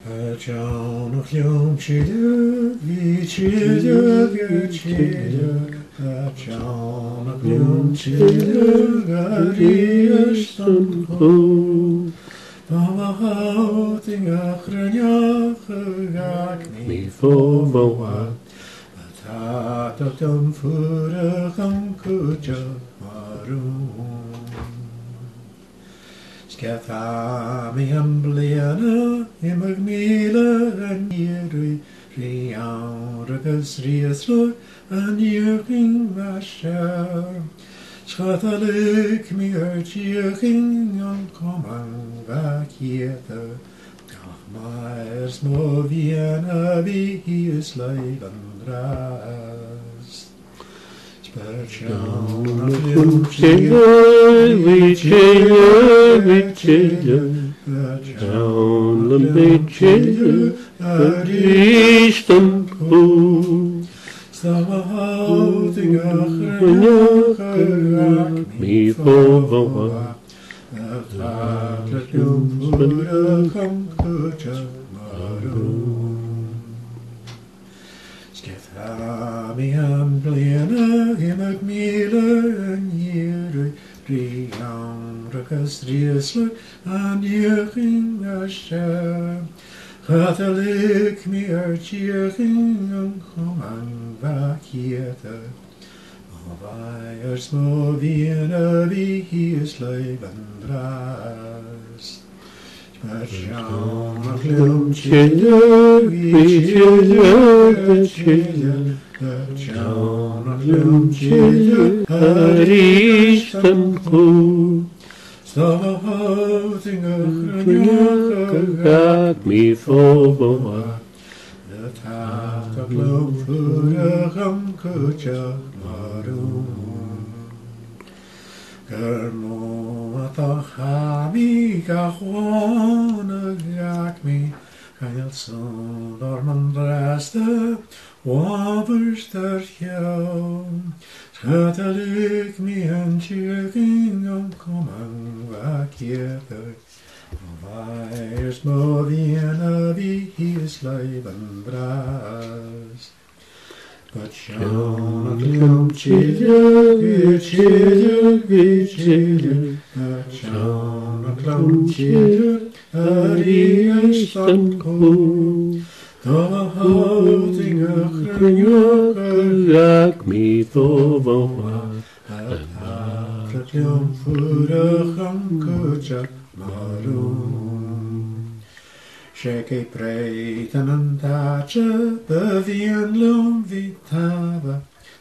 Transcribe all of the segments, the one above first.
deònach leam tilleadh, tilleadh, deònach leam tilleadh, aríos an chó. Bamachauting a chryniach ag mi fóbawad, a tatach dom fwrach am cwtach marwn. Sgetha mi am bliana imag mila an ieri riawr agus riaslwg an ieching masher. Schatalig mi tieching an komang vakieta. Gach maers mo viena vi hies leib an dras. Deònach leam tilleadh, deònach leam tilleadh, aríos an chó. Samahauting a chryniach ag mi fóbawad, a tatach dom fwrach am cwtach marwn. Sgetha mi am bliana imag mila an ieri riawr agus riaslwg an ieching masher. Chatalig mi tieching an komang vakieta. O vaiers mo viena vi hies leib an dras. Deònach leam tilleadh, deònach leam tilleadh, aríos an chó. Samahauting a chryniach ag mi fóbawad, a tatach dom fwrach am cwtach marwn. Gyrmo atach a mi gachwan ag mi, gael son o'r mandrasta, wafers dar hiawn. Schatalig mi an tieching an komang vakieta. O vaiers mo viena vi hies leib an dras. Deònach leam tilleadh, deònach leam tilleadh, aríos an chó. Samahauting a chryniach ag mi fóbawad, a tatach dom fwrach am cwtach marwn. Sheke preitan an tacha, byfian lwm vitava,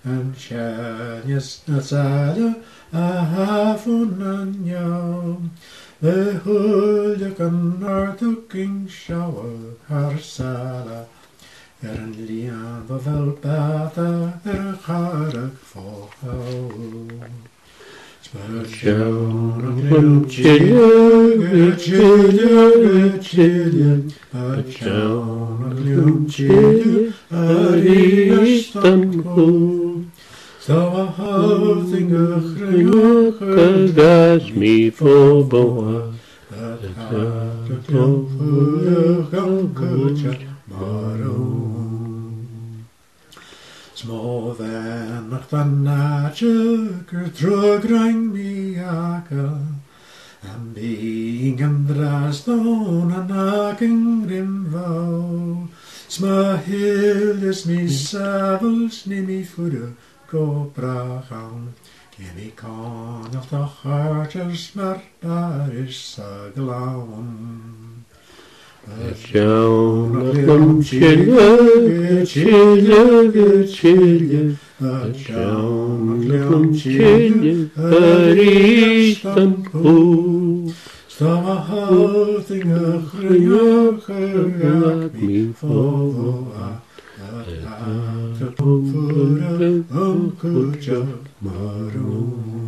an sianias na sada, a hafwn an iawn. The hulyak an artuking shower har sala, an lian fel bata charach fo. Deònach leam tilleadh, deònach leam tilleadh, aríos an chó. Samahauting a chryniach ag mi fóbawad, a tatach dom fwrach am cwtach marwn. Små vänner fannache gur drögrain mi aka, am being an draston an aking rimvau. Sma hildes mi savels ni mi fudde go brachan, Gemi kan of the harters maar is glawn. Deònach leam tilleadh, deònach leam tilleadh, aríos an chó. Samahauting a chryniach ag mi fóbawad, a tatach dom fwrach am cwtach marwn.